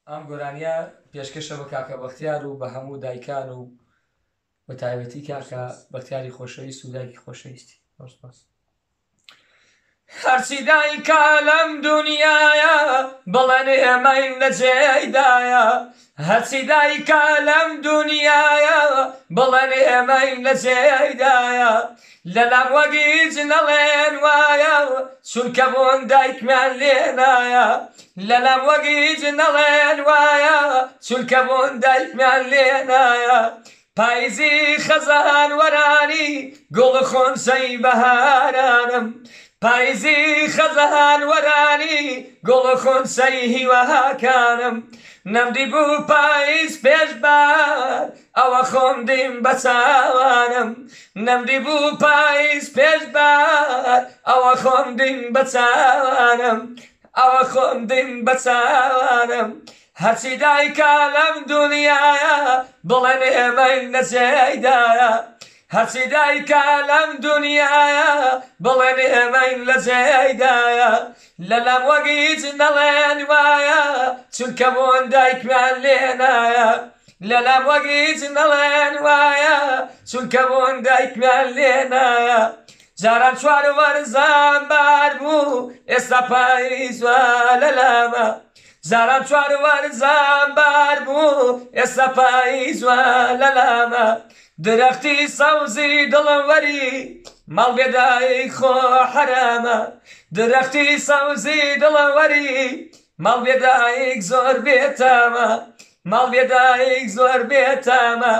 ئەم گۆرانیە پێشکەشە بە کاکە بەختیار و بە هەموو دایکان و بە تایبەتی کاکە بەختیاری خۆشەویست و دایکی خۆشەویستی. هەرچی دایکە لەم دونیایە بڵێن ئێمەین لە جێیدایە، هەرچی دایکە لەم دونیایە بڵێن ئێمەین لە جێیدایە، لەلام وەگیج نەڵێن وایە چونکە بۆن دایکمان لێ نایە، لەلام وەگیج نەڵێن وایە چونکە بۆن دایکمان لێ نایە. پاییزی خەزان وەرانی گوڵ خۆنچەی بەهارانم، پاییزی خەزان وەرانی گوڵ خۆنچەی هیواکانم، نەمدی بوو پاییز پێش بار ئەوە خۆم دیم بە چاوانم، نەمدی بوو پاییز پێش بار ئەوە خۆم دیم بە چاوانم، ئەوە خۆم دیم بە چاوانم. هەرچی دایکە لەم دونیایە بڵێن ئێمەین لە جێیدایە، هەرچی دایکە لەم دونیایە بڵێن ئێمەین لە جێیدایە، لەلام وەگیج نەڵێن وایە چونکە بۆن دایکمان لێ نایە، لەلام وەگیج نەڵێن وایە چونکە بۆن دایکمان لێ نایە. جاران چوار وەرزان بار بوو ئێستا پاییز وا لەلامە، جاران چوار وەرزان بار بوو ئێستا پاییز وا لەلامە. درەختی سەوزی دڵم وەری ماڵ بێ دایک خۆ حەرامە، درەختی سەوزی دڵم وەری ماڵ بێ دایک زۆر بێتامە، ماڵ بێ دایک زۆر بێتامە.